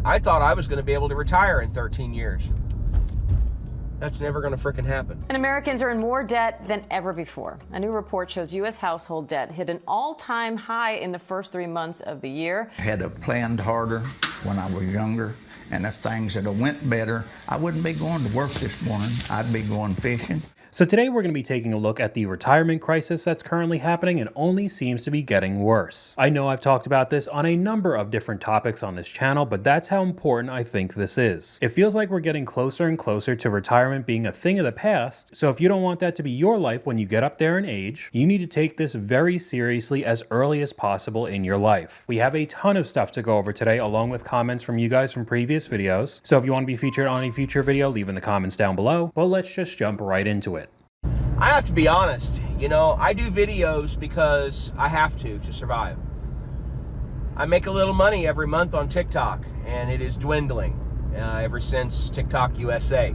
I thought I was going to be able to retire in 13 years. That's never going to frickin' happen. And Americans are in more debt than ever before. A new report shows U.S. household debt hit an all-time high in the first 3 months of the year. I had to planned harder when I was younger, and if things had went better, I wouldn't be going to work this morning. I'd be going fishing. So today we're going to be taking a look at the retirement crisis that's currently happening and only seems to be getting worse. I know I've talked about this on a number of different topics on this channel, but that's how important I think this is. It feels like we're getting closer and closer to retirement being a thing of the past, so if you don't want that to be your life when you get up there in age, you need to take this very seriously as early as possible in your life. We have a ton of stuff to go over today along with comments from you guys from previous videos, so if you want to be featured on a future video, leave in the comments down below, but let's just jump right into it. I have to be honest, you know, I do videos because I have to survive. I make a little money every month on TikTok, and it is dwindling ever since TikTok USA.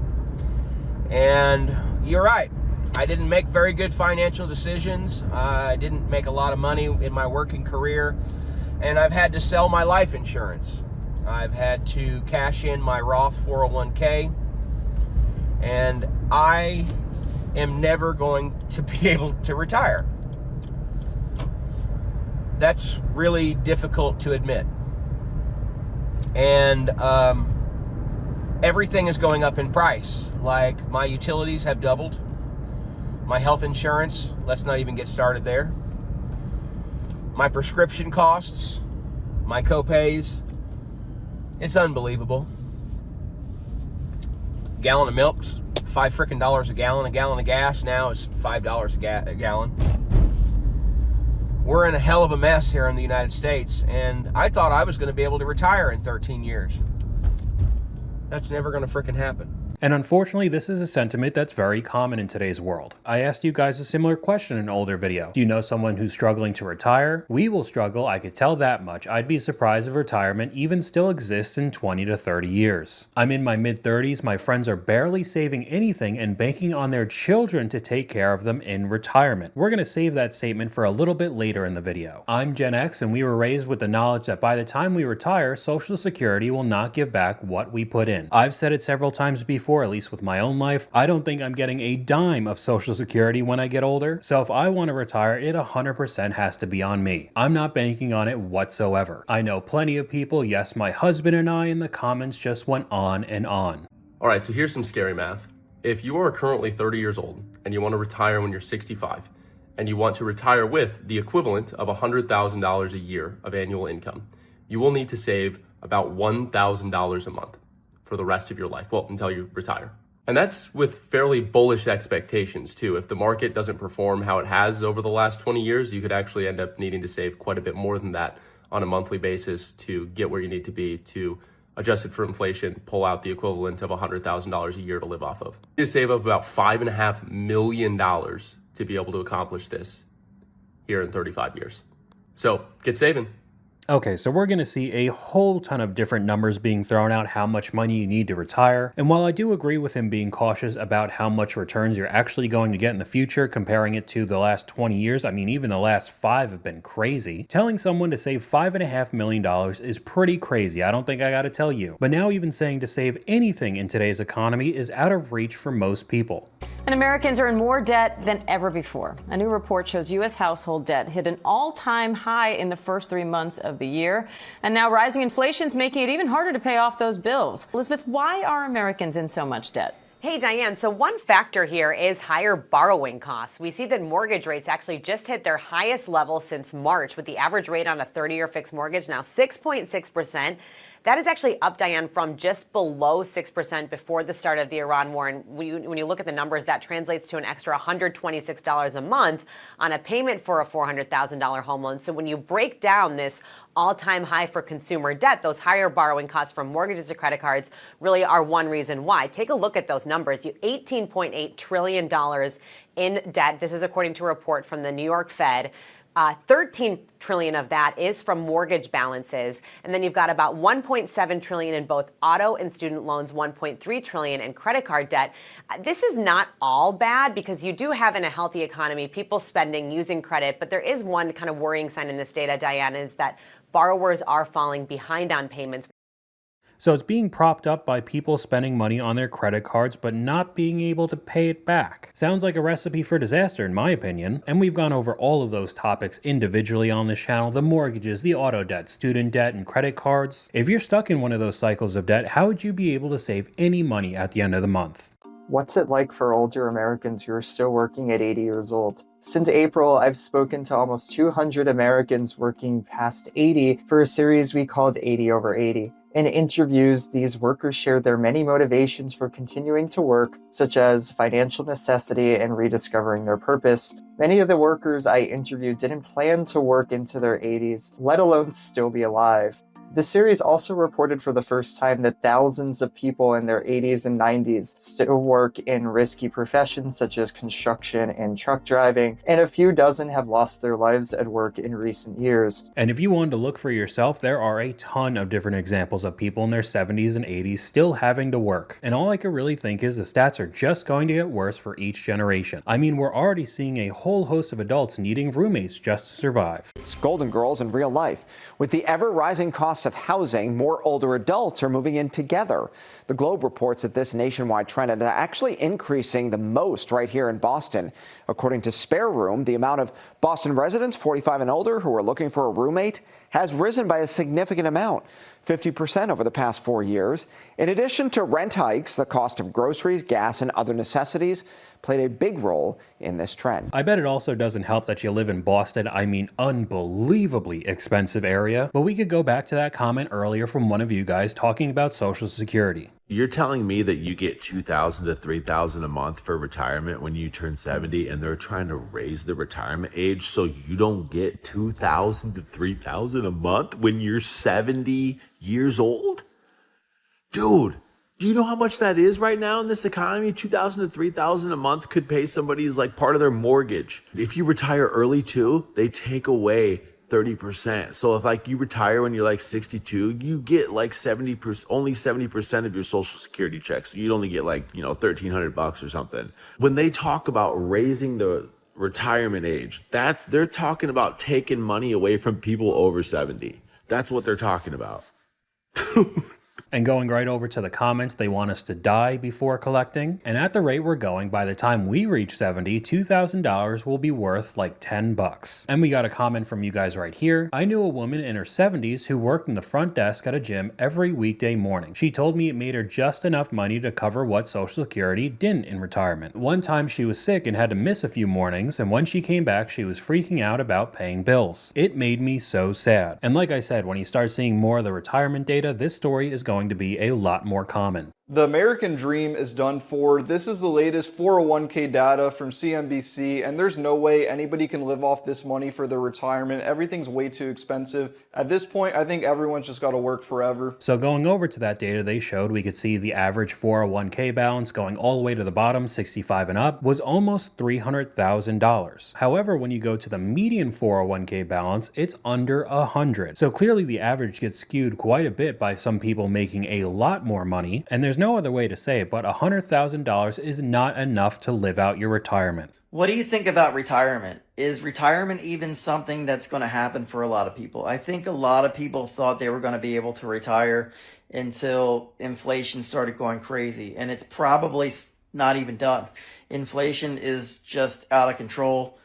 And you're right, I didn't make very good financial decisions. I didn't make a lot of money in my working career, and I've had to sell my life insurance. I've had to cash in my Roth 401k, and I am never going to be able to retire. That's really difficult to admit. And everything is going up in price. Like my utilities have doubled. My health insurance, let's not even get started there. My prescription costs, my co-pays, it's unbelievable. Gallon of milk's $5 a gallon. A gallon of gas now is $5 a gallon. We're in a hell of a mess here in the United States, and I thought I was going to be able to retire in 13 years. That's never going to frickin' happen. And unfortunately, this is a sentiment that's very common in today's world. I asked you guys a similar question in an older video. Do you know someone who's struggling to retire? We will struggle, I could tell that much. I'd be surprised if retirement even still exists in 20 to 30 years. I'm in my mid-30s, my friends are barely saving anything and banking on their children to take care of them in retirement. We're going to save that statement for a little bit later in the video. I'm Gen X, and we were raised with the knowledge that by the time we retire, Social Security will not give back what we put in. I've said it several times before, at least with my own life, I don't think I'm getting a dime of Social Security when I get older, so if I want to retire, it 100% has to be on me. I'm not banking on it whatsoever. I know plenty of people, yes, my husband and I, and the comments just went on and on. All right, so here's some scary math. If you are currently 30 years old and you want to retire when you're 65, and you want to retire with the equivalent of $100,000 a year of annual income, you will need to save about $1,000 a month for the rest of your life, well, until you retire. And that's with fairly bullish expectations too. If the market doesn't perform how it has over the last 20 years, you could actually end up needing to save quite a bit more than that on a monthly basis to get where you need to be to adjust it for inflation, pull out the equivalent of $100,000 a year to live off of. You need to save up about $5.5 million to be able to accomplish this here in 35 years. So get saving. Okay, so we're going to see a whole ton of different numbers being thrown out, how much money you need to retire. And while I do agree with him being cautious about how much returns you're actually going to get in the future, comparing it to the last 20 years, I mean, even the last 5 have been crazy. Telling someone to save $5.5 million is pretty crazy. I don't think I got to tell you. But now even saying to save anything in today's economy is out of reach for most people. And Americans are in more debt than ever before. A new report shows U.S. household debt hit an all-time high in the first 3 months of the year. And now rising inflation is making it even harder to pay off those bills. Elizabeth, why are Americans in so much debt? Hey, Diane. So one factor here is higher borrowing costs. We see that mortgage rates actually just hit their highest level since March, with the average rate on a 30-year fixed mortgage now 6.6%. That is actually up, Diane, from just below 6% before the start of the Iran war. And when you look at the numbers, that translates to an extra $126 a month on a payment for a $400,000 home loan. So when you break down this all-time high for consumer debt, those higher borrowing costs from mortgages to credit cards really are one reason why. Take a look at those numbers. $18.8 trillion in debt. This is according to a report from the New York Fed. 13 trillion of that is from mortgage balances. And then you've got about 1.7 trillion in both auto and student loans, 1.3 trillion in credit card debt. This is not all bad because you do have in a healthy economy people spending, using credit. But there is one kind of worrying sign in this data, Diana, is that borrowers are falling behind on payments. So it's being propped up by people spending money on their credit cards but not being able to pay it back. Sounds like a recipe for disaster in my opinion. And we've gone over all of those topics individually on this channel: the mortgages, the auto debt, student debt, and credit cards. If you're stuck in one of those cycles of debt, how would you be able to save any money at the end of the month? What's it like for older Americans who are still working at 80 years old? Since April, I've spoken to almost 200 Americans working past 80 for a series we called 80 over 80. In interviews, these workers shared their many motivations for continuing to work, such as financial necessity and rediscovering their purpose. Many of the workers I interviewed didn't plan to work into their 80s, let alone still be alive. The series also reported for the first time that thousands of people in their 80s and 90s still work in risky professions such as construction and truck driving, and a few dozen have lost their lives at work in recent years. And if you wanted to look for yourself, there are a ton of different examples of people in their 70s and 80s still having to work. And all I could really think is the stats are just going to get worse for each generation. I mean, we're already seeing a whole host of adults needing roommates just to survive. It's Golden Girls in real life. With the ever-rising costs of housing, more older adults are moving in together. The Globe reports that this nationwide trend is actually increasing the most right here in Boston. According to Spare Room, the amount of Boston residents 45 and older who are looking for a roommate has risen by a significant amount, 50% over the past 4 years. In addition to rent hikes, the cost of groceries, gas, and other necessities played a big role in this trend. I bet it also doesn't help that you live in Boston, I mean unbelievably expensive area. But we could go back to that comment earlier from one of you guys talking about Social Security. You're telling me that you get $2,000 to $3,000 a month for retirement when you turn 70, and they're trying to raise the retirement age so you don't get $2,000 to $3,000 a month when you're 70 years old? Dude, do you know how much that is right now in this economy? $2,000 to $3,000 a month could pay somebody's like part of their mortgage. If you retire early too, they take away 30%. So if like you retire when you're like 62, you get like 70%, only 70% of your Social Security checks. So you'd only get like, $1,300 or something. When they talk about raising the retirement age, they're talking about taking money away from people over 70. That's what they're talking about. And going right over to the comments, they want us to die before collecting. And at the rate we're going, by the time we reach 70, $2,000 will be worth like $10. And we got a comment from you guys right here. I knew a woman in her 70s who worked in the front desk at a gym every weekday morning. She told me it made her just enough money to cover what Social Security didn't in retirement. One time she was sick and had to miss a few mornings, and when she came back, she was freaking out about paying bills. It made me so sad. And like I said, when you start seeing more of the retirement data, this story is going to be a lot more common. The American dream is done for. This is the latest 401k data from CNBC, and there's no way anybody can live off this money for their retirement. Everything's way too expensive. At this point, I think everyone's just got to work forever. So going over to that data they showed, we could see the average 401k balance going all the way to the bottom, 65 and up, was almost $300,000. However, when you go to the median 401k balance, it's under 100. So clearly the average gets skewed quite a bit by some people making a lot more money, and there's no other way to say it, but $100,000 is not enough to live out your retirement. What do you think about retirement? Is retirement even something that's going to happen for a lot of people? I think a lot of people thought they were going to be able to retire until inflation started going crazy, and it's probably not even done. Inflation is just out of control.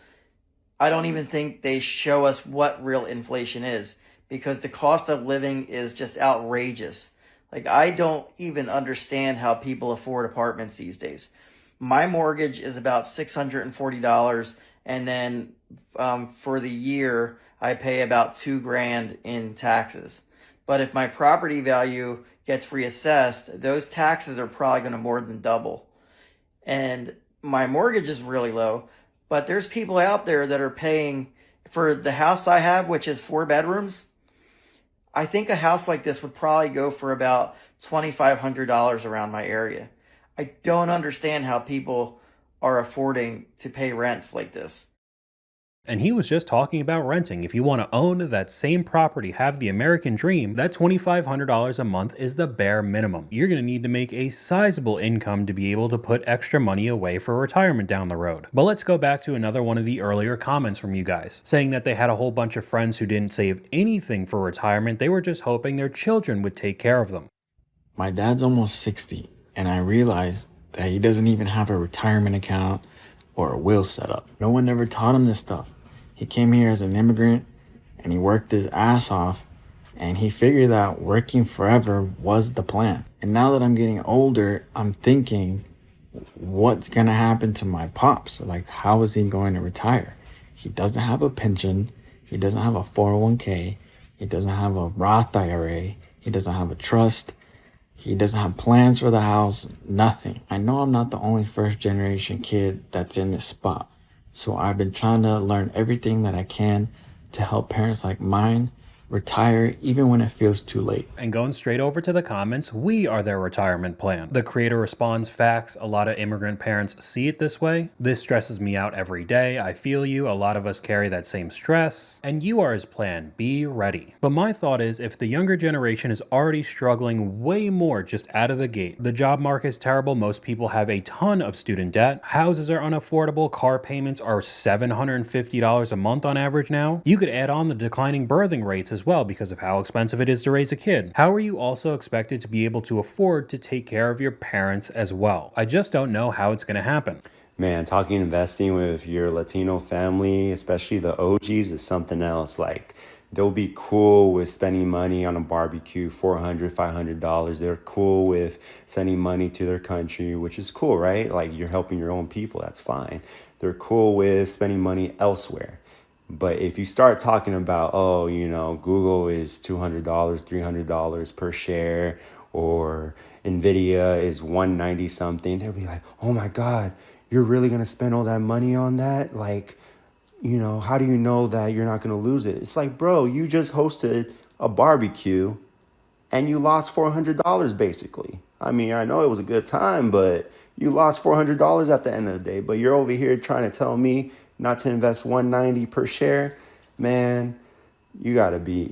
I don't even think they show us what real inflation is, because the cost of living is just outrageous. Like, I don't even understand how people afford apartments these days. My mortgage is about $640, and then for the year, I pay about $2,000 in taxes. But if my property value gets reassessed, those taxes are probably going to more than double. And my mortgage is really low, but there's people out there that are paying for the house I have, which is 4 bedrooms. I think a house like this would probably go for about $2,500 around my area. I don't understand how people are affording to pay rents like this. And he was just talking about renting. If you want to own that same property, have the American dream, that $2,500 a month is the bare minimum. You're going to need to make a sizable income to be able to put extra money away for retirement down the road. But let's go back to another one of the earlier comments from you guys, saying that they had a whole bunch of friends who didn't save anything for retirement. They were just hoping their children would take care of them. My dad's almost 60, and I realized that he doesn't even have a retirement account or a will set up. No one ever taught him this stuff. He came here as an immigrant, and he worked his ass off, and he figured that working forever was the plan. And now that I'm getting older, I'm thinking, what's gonna happen to my pops? Like, how is he going to retire? He doesn't have a pension. He doesn't have a 401k. He doesn't have a Roth IRA. He doesn't have a trust. He doesn't have plans for the house, nothing. I know I'm not the only first generation kid that's in this spot. So I've been trying to learn everything that I can to help parents like mine retire even when it feels too late. And going straight over to the comments, we are their retirement plan. The creator responds, facts, a lot of immigrant parents see it this way. This stresses me out every day. I feel you. A lot of us carry that same stress. And you are his plan. Be ready. But my thought is, if the younger generation is already struggling way more just out of the gate, the job market is terrible. Most people have a ton of student debt. Houses are unaffordable. Car payments are $750 a month on average now. You could add on the declining birthing rates as well because of how expensive it is to raise a kid. How are you also expected to be able to afford to take care of your parents as well? I just don't know how it's going to happen. Man, talking investing with your Latino family, especially the OGs, is something else. Like, they'll be cool with spending money on a barbecue, $400, $500. They're cool with sending money to their country, which is cool, right? Like, you're helping your own people, that's fine. They're cool with spending money elsewhere. But if you start talking about, oh, you know, Google is $200, $300 per share, or Nvidia is $190 something, they'll be like, oh my God, you're really going to spend all that money on that? Like, you know, how do you know that you're not going to lose it? It's like, bro, you just hosted a barbecue and you lost $400 basically. I mean, I know it was a good time, but you lost $400 at the end of the day. But you're over here trying to tell me not to invest $190 per share. Man, you gotta be,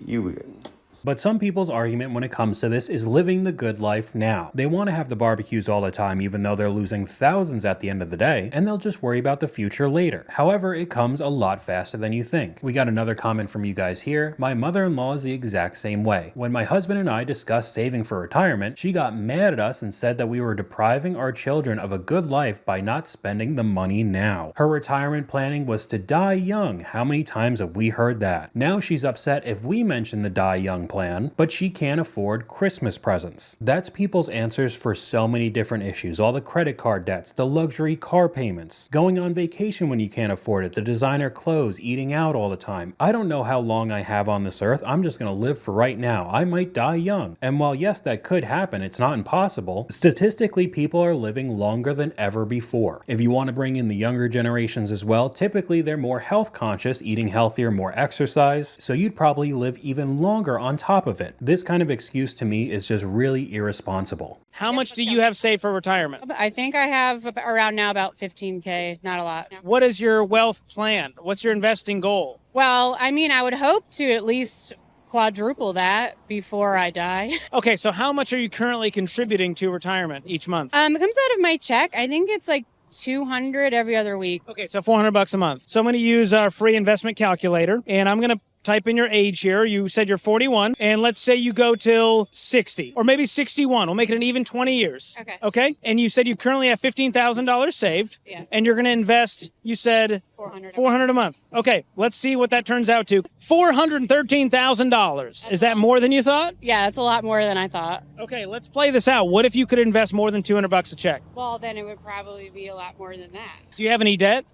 But some people's argument when it comes to this is living the good life now. They want to have the barbecues all the time, even though they're losing thousands at the end of the day, and they'll just worry about the future later. However, it comes a lot faster than you think. We got another comment from you guys here. My mother-in-law is the exact same way. When my husband and I discussed saving for retirement, she got mad at us and said that we were depriving our children of a good life by not spending the money now. Her retirement planning was to die young. How many times have we heard that? Now she's upset if we mention the die young plan, but she can't afford Christmas presents. That's people's answers for so many different issues. All the credit card debts, the luxury car payments, going on vacation when you can't afford it, the designer clothes, eating out all the time. I don't know how long I have on this earth. I'm just gonna live for right now. I might die young. And while yes, that could happen, it's not impossible. Statistically, people are living longer than ever before. If you want to bring in the younger generations as well, typically they're more health conscious, eating healthier, more exercise, so you'd probably live even longer on top of it. This kind of excuse to me is just really irresponsible. How much do you have saved for retirement? I think I have around now about 15K, not a lot. What is your wealth plan? What's your investing goal? Well, I mean, I would hope to at least quadruple that before I die. Okay, so how much are you currently contributing to retirement each month? It comes out of my check. I think it's like 200 every other week. Okay, so $400 a month. So I'm going to use our free investment calculator, and I'm going to type in your age here. You said you're 41, and let's say you go till 60, or maybe 61. We'll make it an even 20 years. Okay. Okay? And you said you currently have $15,000 saved. Yeah. And you're going to invest, you said, 400 a month. Okay, let's see what that turns out to. $413,000. Is that more than you thought? Yeah, that's a lot more than I thought. Okay, let's play this out. What if you could invest more than $200 a check? Well, then it would probably be a lot more than that. Do you have any debt?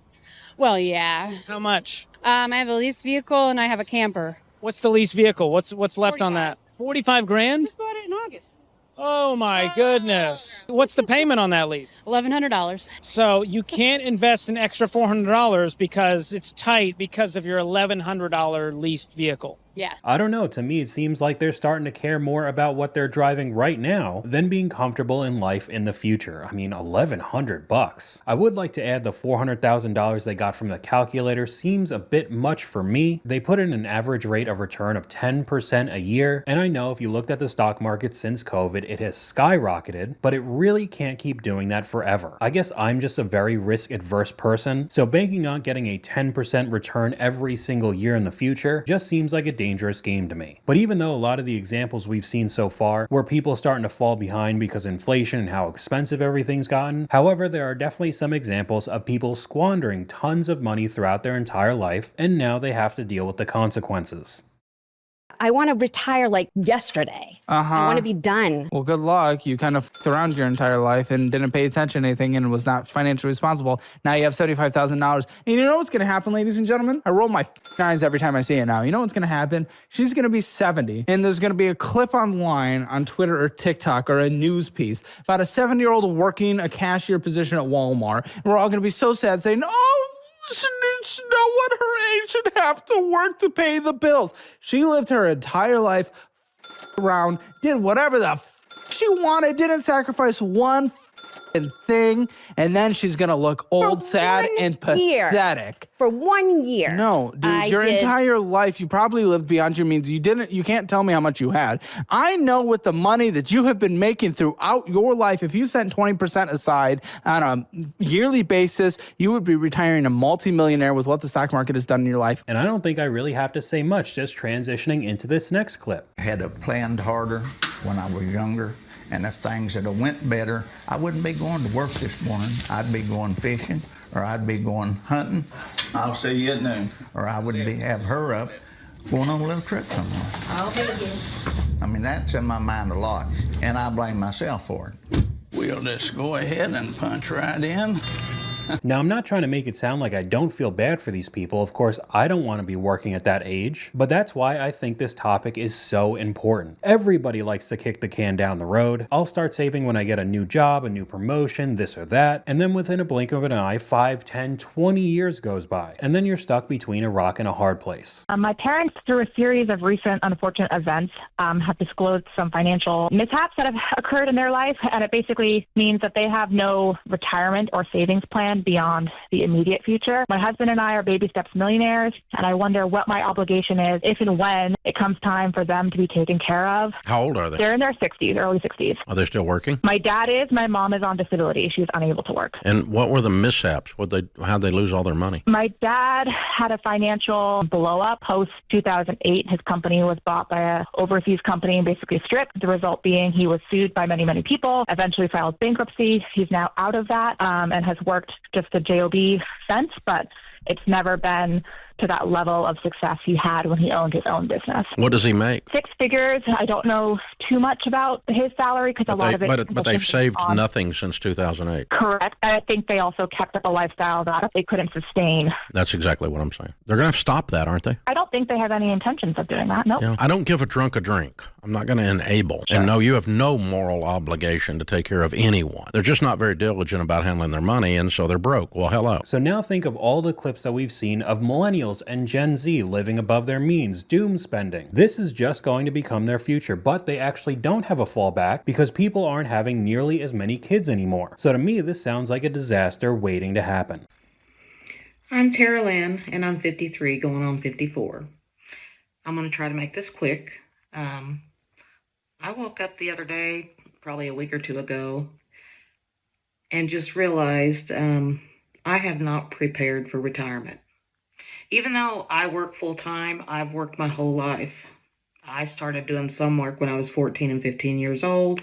Well, yeah. How much? I have a lease vehicle and I have a camper. What's the lease vehicle? What's left 45. on that? 45 grand? Just bought it in August. Oh my goodness. What's the payment on that lease? $1,100. So you can't invest an extra $400 because it's tight because of your $1,100 leased vehicle. Yes. I don't know. To me, it seems like they're starting to care more about what they're driving right now than being comfortable in life in the future. I mean, $1,100. I would like to add the $400,000 they got from the calculator seems a bit much for me. They put in an average rate of return of 10% a year. And I know if you looked at the stock market since COVID, it has skyrocketed, but it really can't keep doing that forever. I guess I'm just a very risk adverse person. So banking on getting a 10% return every single year in the future just seems like a dangerous game to me. But even though a lot of the examples we've seen so far were people starting to fall behind because of inflation and how expensive everything's gotten, however, there are definitely some examples of people squandering tons of money throughout their entire life, and now they have to deal with the consequences. I want to retire like yesterday. I want to be done. Well, good luck. You kind of f***ed around your entire life and didn't pay attention to anything and was not financially responsible. Now you have $75,000. And you know what's going to happen, ladies and gentlemen? I roll my eyes every time I see it now. You know what's going to happen? She's going to be 70, and there's going to be a clip online on Twitter or TikTok or a news piece about a 70-year-old working a cashier position at Walmart. And we're all going to be so sad saying, oh, no one her age should have to work to pay the bills. She lived her entire life around, did whatever the she wanted, didn't sacrifice one thing, and then she's gonna look old, sad, and pathetic. For 1 year. No, dude, your entire life, you probably lived beyond your means. You can't tell me how much you had. I know with the money that you have been making throughout your life, if you set 20% aside on a yearly basis, you would be retiring a multimillionaire with what the stock market has done in your life. And I don't think I really have to say much, just transitioning into this next clip. I had to planned harder when I was younger. And if things had went better, I wouldn't be going to work this morning. I'd be going fishing, or I'd be going hunting. I'll see you at noon. Or I would have her up going on a little trip somewhere. I'll pay you. I mean, that's in my mind a lot, and I blame myself for it. We'll just go ahead and punch right in. Now, I'm not trying to make it sound like I don't feel bad for these people. Of course, I don't want to be working at that age, but that's why I think this topic is so important. Everybody likes to kick the can down the road. I'll start saving when I get a new job, a new promotion, this or that, and then within a blink of an eye, 5, 10, 20 years goes by, and then you're stuck between a rock and a hard place. My parents, through a series of recent unfortunate events, have disclosed some financial mishaps that have occurred in their life, and it basically means that they have no retirement or savings plan beyond the immediate future. My husband and I are baby steps millionaires, and I wonder what my obligation is if and when it comes time for them to be taken care of. How old are they? They're in their 60s, early 60s. Are they still working? My dad is. My mom is on disability. She's unable to work. And what were the mishaps? How'd they lose all their money? My dad had a financial blow-up post-2008. His company was bought by an overseas company and basically stripped. The result being he was sued by many, many people, eventually filed bankruptcy. He's now out of that and has worked just a job since, but it's never been to that level of success he had when he owned his own business. What does he make? 6 figures. I don't know too much about his salary because a lot of it. But they've saved nothing since 2008. Correct. I think they also kept up a lifestyle that they couldn't sustain. That's exactly what I'm saying. They're going to stop that, aren't they? I don't think they have any intentions of doing that. No. Yeah. I don't give a drunk a drink. I'm not going to enable. Sure. And no, you have no moral obligation to take care of anyone. They're just not very diligent about handling their money, and so they're broke. Well, hello. So now think of all the clips that we've seen of millennials and Gen Z living above their means, doom spending. This is just going to become their future, but they actually don't have a fallback because people aren't having nearly as many kids anymore. So to me, this sounds like a disaster waiting to happen. I'm Tara Lynn, and I'm 53, going on 54. I'm going to try to make this quick. I woke up the other day, probably a week or two ago, and just realized I have not prepared for retirement. Even though I work full-time, I've worked my whole life. I started doing some work when I was 14 and 15 years old.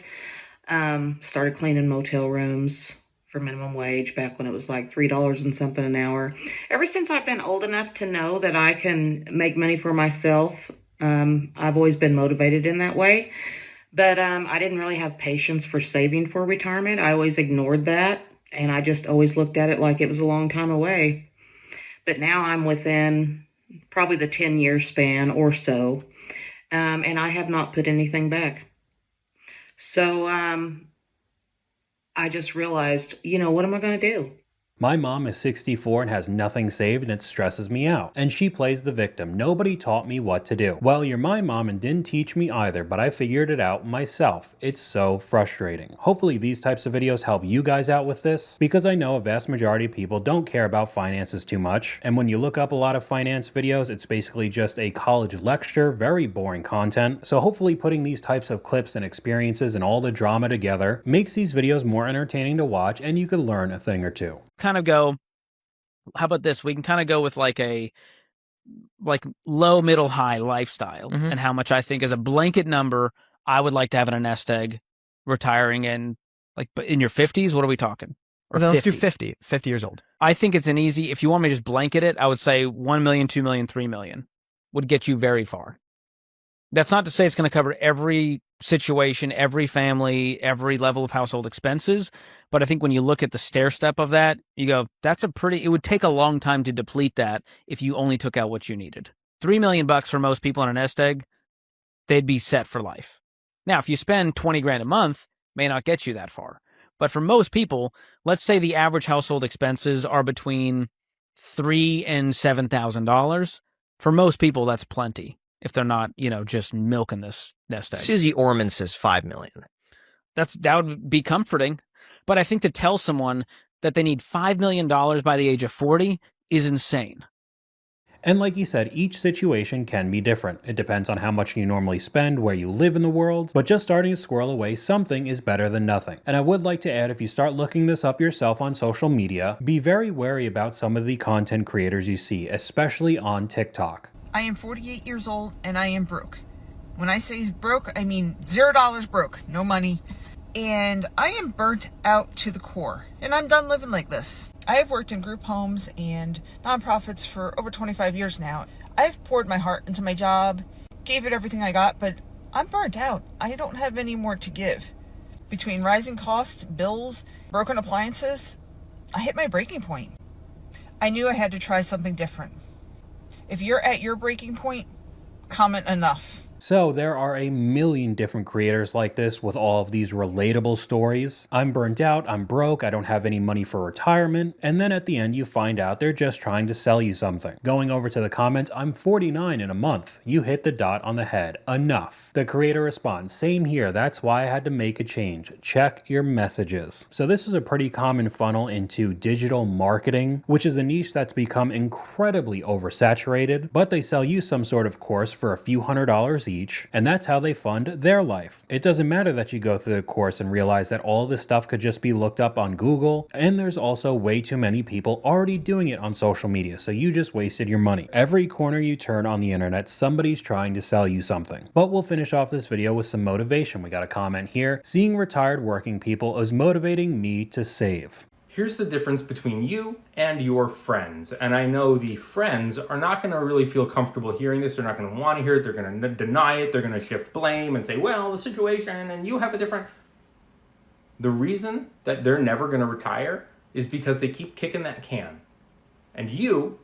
Started cleaning motel rooms for minimum wage back when it was like $3 and something an hour. Ever since I've been old enough to know that I can make money for myself, I've always been motivated in that way. But I didn't really have patience for saving for retirement. I always ignored that, and I just always looked at it like it was a long time away. But now I'm within probably the 10-year span or so, and I have not put anything back. So I just realized, what am I going to do? My mom is 64 and has nothing saved, and it stresses me out. And she plays the victim. Nobody taught me what to do. Well, you're my mom and didn't teach me either, but I figured it out myself. It's so frustrating. Hopefully these types of videos help you guys out with this, because I know a vast majority of people don't care about finances too much. And when you look up a lot of finance videos, it's basically just a college lecture, very boring content. So hopefully putting these types of clips and experiences and all the drama together makes these videos more entertaining to watch, and you could learn a thing or two. Kind of go, how about this? We can kind of go with like like low, middle, high lifestyle and how much I think as a blanket number I would like to have in a nest egg retiring in, like, in your 50s. What are we talking? Or Then let's do 50 years old. I think it's an easy, if you want me to just blanket it, I would say 1 million, 2 million, 3 million would get you very far. That's not to say it's going to cover every situation, every family, every level of household expenses. But I think when you look at the stair step of that, you go, that's a pretty, it would take a long time to deplete that if you only took out what you needed. $3 million for most people on a nest egg, they'd be set for life. Now, if you spend 20 grand a month, may not get you that far. But for most people, let's say the average household expenses are between $3,000 and $7,000. For most people, that's plenty. If they're not, just milking this nest egg. Susie Orman says 5 million. That would be comforting. But I think to tell someone that they need $5 million by the age of 40 is insane. And like you said, each situation can be different. It depends on how much you normally spend, where you live in the world, but just starting to squirrel away something is better than nothing. And I would like to add, if you start looking this up yourself on social media, be very wary about some of the content creators you see, especially on TikTok. I am 48 years old and I am broke. When I say broke, I mean $0 broke, no money. And I am burnt out to the core, and I'm done living like this. I have worked in group homes and nonprofits for over 25 years now. I've poured my heart into my job, gave it everything I got, but I'm burnt out. I don't have any more to give. Between rising costs, bills, broken appliances, I hit my breaking point. I knew I had to try something different. If you're at your breaking point, comment enough. So there are a million different creators like this with all of these relatable stories. I'm burnt out, I'm broke, I don't have any money for retirement, and then at the end you find out they're just trying to sell you something. Going over to the comments, I'm 49 in a month. You hit the dot on the head. Enough. The creator responds, same here, that's why I had to make a change. Check your messages. So this is a pretty common funnel into digital marketing, which is a niche that's become incredibly oversaturated, but they sell you some sort of course for a few $100s each, and that's how they fund their life. It doesn't matter that you go through the course and realize that all this stuff could just be looked up on Google, and there's also way too many people already doing it on social media, so you just wasted your money. Every corner you turn on the internet, somebody's trying to sell you something. But we'll finish off this video with some motivation. We got a comment here. Seeing retired working people is motivating me to save. Here's the difference between you and your friends. And I know the friends are not going to really feel comfortable hearing this. They're not going to want to hear it. They're going to deny it. They're going to shift blame and say, well, the situation and you have a different... The reason that they're never going to retire is because they keep kicking that can. And you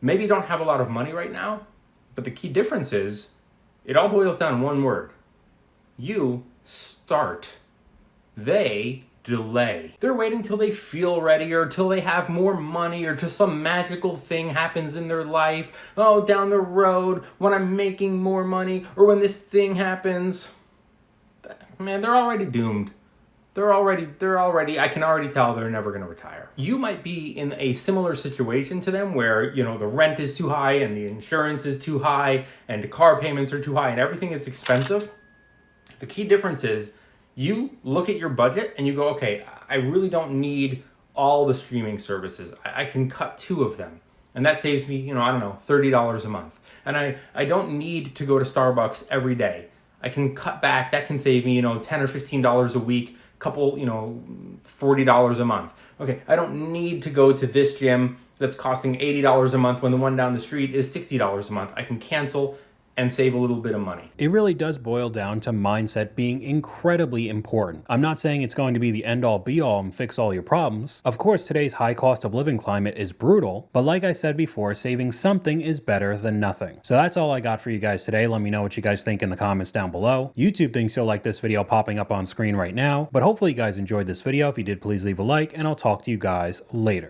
maybe don't have a lot of money right now, but the key difference is it all boils down to one word. You start. They delay. They're waiting till they feel ready or till they have more money or till some magical thing happens in their life. Oh, down the road when I'm making more money or when this thing happens. Man, they're already doomed. They're already, I can already tell they're never going to retire. You might be in a similar situation to them where, the rent is too high and the insurance is too high and the car payments are too high and everything is expensive. The key difference is you look at your budget and you go, okay, I really don't need all the streaming services. I can cut 2 of them. And that saves me, $30 a month. And I don't need to go to Starbucks every day. I can cut back. That can save me, $10 or $15 a week, couple, $40 a month. Okay, I don't need to go to this gym that's costing $80 a month when the one down the street is $60 a month. I can cancel and save a little bit of money. It really does boil down to mindset being incredibly important. I'm not saying it's going to be the end-all be-all and fix all your problems. Of course, today's high cost of living climate is brutal, but like I said before, saving something is better than nothing. So that's all I got for you guys today. Let me know what you guys think in the comments down below. YouTube thinks you'll like this video popping up on screen right now, but hopefully you guys enjoyed this video. If you did, please leave a like, and I'll talk to you guys later.